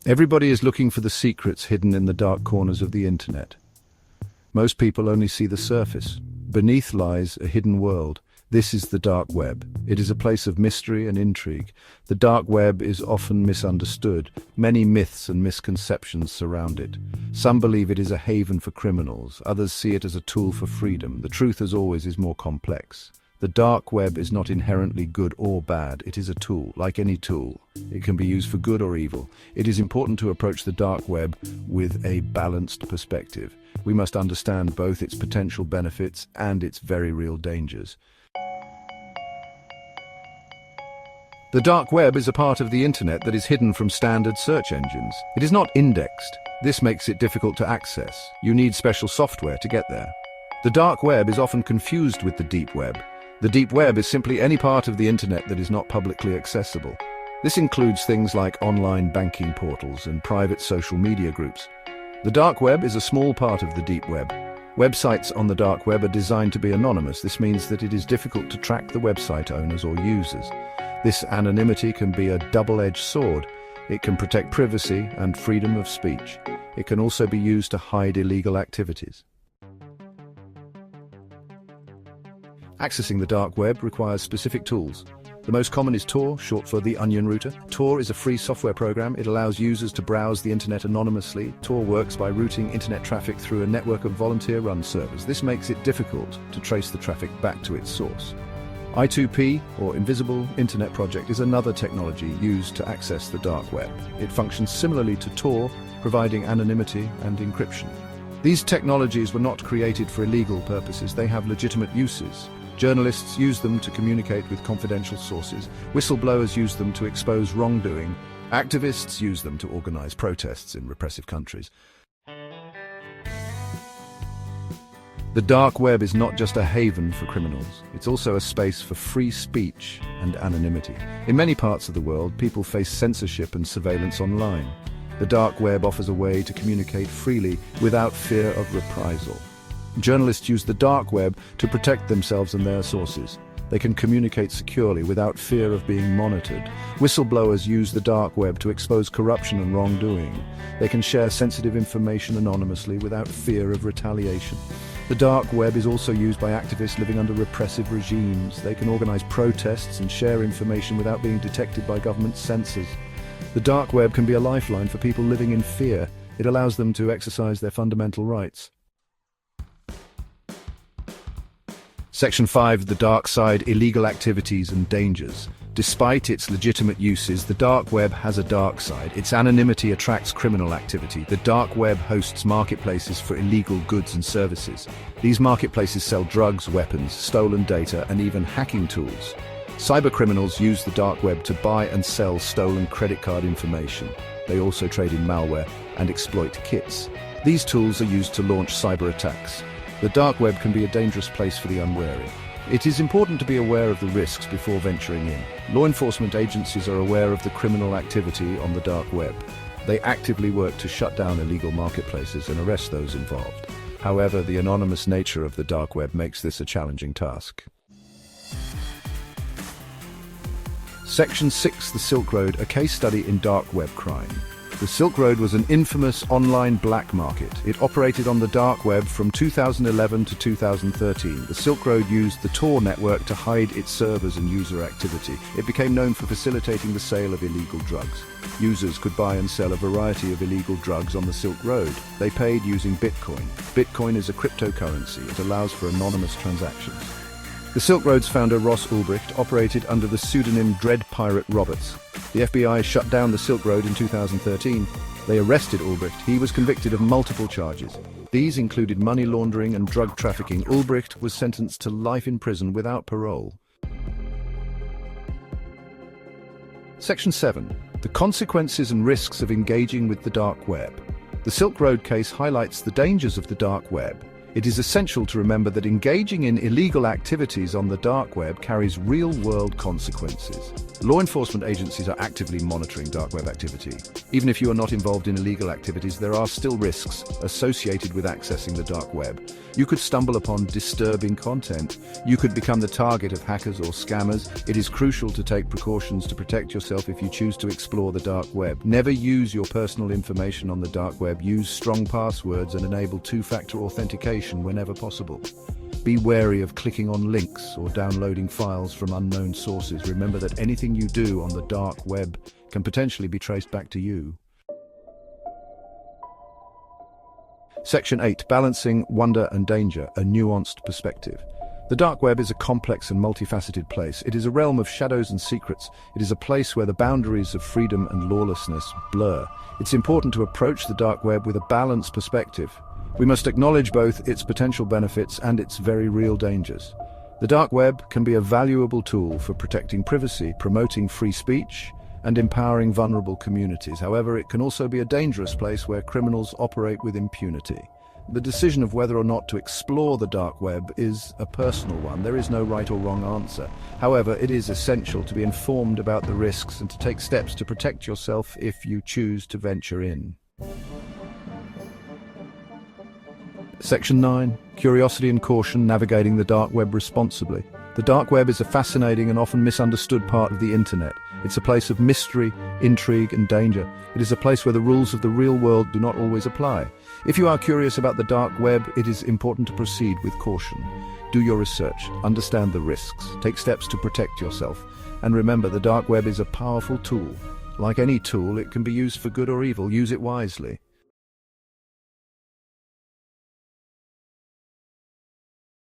Everybody is looking for the secrets hidden in the dark corners of the internet. Most people only see the surface. Beneath lies a hidden world. This is the dark web. It is a place of mystery and intrigue. The dark web is often misunderstood. Many myths and misconceptions surround it. Some believe it is a haven for criminals. Others see it as a tool for freedom. The truth, as always, is more complex. The dark web is not inherently good or bad. It is a tool, like any tool. It can be used for good or evil. It is important to approach the dark web with a balanced perspective. We must understand both its potential benefits and its very real dangers. The dark web is a part of the internet that is hidden from standard search engines. It is not indexed. This makes it difficult to access. You need special software to get there. The dark web is often confused with the deep web. The deep web is simply any part of the internet that is not publicly accessible. This includes things like online banking portals and private social media groups. The dark web is a small part of the deep web. Websites on the dark web are designed to be anonymous. This means that it is difficult to track the website owners or users. This anonymity can be a double-edged sword. It can protect privacy and freedom of speech. It can also be used to hide illegal activities. Accessing the dark web requires specific tools. The most common is Tor, short for the Onion Router. Tor is a free software program. It allows users to browse the internet anonymously. Tor works by routing internet traffic through a network of volunteer-run servers. This makes it difficult to trace the traffic back to its source. I2P, or Invisible Internet Project, is another technology used to access the dark web. It functions similarly to Tor, providing anonymity and encryption. These technologies were not created for illegal purposes. They have legitimate uses. Journalists use them to communicate with confidential sources. Whistleblowers use them to expose wrongdoing. Activists use them to organize protests in repressive countries. The dark web is not just a haven for criminals. It's also a space for free speech and anonymity. In many parts of the world, people face censorship and surveillance online. The dark web offers a way to communicate freely without fear of reprisal. Journalists use the dark web to protect themselves and their sources. They can communicate securely without fear of being monitored. Whistleblowers use the dark web to expose corruption and wrongdoing. They can share sensitive information anonymously without fear of retaliation. The dark web is also used by activists living under repressive regimes. They can organize protests and share information without being detected by government censors. The dark web can be a lifeline for people living in fear. It allows them to exercise their fundamental rights. Section 5, the dark side, illegal activities and dangers. Despite its legitimate uses, the dark web has a dark side. Its anonymity attracts criminal activity. The dark web hosts marketplaces for illegal goods and services. These marketplaces sell drugs, weapons, stolen data, and even hacking tools. Cybercriminals use the dark web to buy and sell stolen credit card information. They also trade in malware and exploit kits. These tools are used to launch cyber attacks. The dark web can be a dangerous place for the unwary. It is important to be aware of the risks before venturing in. Law enforcement agencies are aware of the criminal activity on the dark web. They actively work to shut down illegal marketplaces and arrest those involved. However, the anonymous nature of the dark web makes this a challenging task. Section 6, the Silk Road, a case study in dark web crime. The Silk Road was an infamous online black market. It operated on the dark web from 2011 to 2013. The Silk Road used the Tor network to hide its servers and user activity. It became known for facilitating the sale of illegal drugs. Users could buy and sell a variety of illegal drugs on the Silk Road. They paid using Bitcoin. Bitcoin is a cryptocurrency. It allows for anonymous transactions. The Silk Road's founder, Ross Ulbricht, operated under the pseudonym Dread Pirate Roberts. The FBI shut down the Silk Road in 2013. They arrested Ulbricht. He was convicted of multiple charges. These included money laundering and drug trafficking. Ulbricht was sentenced to life in prison without parole. Section 7. The consequences and risks of engaging with the dark web. The Silk Road case highlights the dangers of the dark web. It is essential to remember that engaging in illegal activities on the dark web carries real-world consequences. Law enforcement agencies are actively monitoring dark web activity. Even if you are not involved in illegal activities, there are still risks associated with accessing the dark web. You could stumble upon disturbing content. You could become the target of hackers or scammers. It is crucial to take precautions to protect yourself if you choose to explore the dark web. Never use your personal information on the dark web. Use strong passwords and enable two-factor authentication whenever possible. Be wary of clicking on links or downloading files from unknown sources. Remember that anything you do on the dark web can potentially be traced back to you. Section 8. Balancing wonder and danger, a nuanced perspective. The dark web is a complex and multifaceted place. It is a realm of shadows and secrets. It is a place where the boundaries of freedom and lawlessness blur. It's important to approach the dark web with a balanced perspective. We must acknowledge both its potential benefits and its very real dangers. The dark web can be a valuable tool for protecting privacy, promoting free speech, and empowering vulnerable communities. However, it can also be a dangerous place where criminals operate with impunity. The decision of whether or not to explore the dark web is a personal one. There is no right or wrong answer. However, it is essential to be informed about the risks and to take steps to protect yourself if you choose to venture in. Section 9. Curiosity and caution, navigating the dark web responsibly. The dark web is a fascinating and often misunderstood part of the internet. It's a place of mystery, intrigue, and danger. It is a place where the rules of the real world do not always apply. If you are curious about the dark web, it is important to proceed with caution. Do your research, understand the risks, take steps to protect yourself, and remember, the dark web is a powerful tool. Like any tool, it can be used for good or evil. Use it wisely.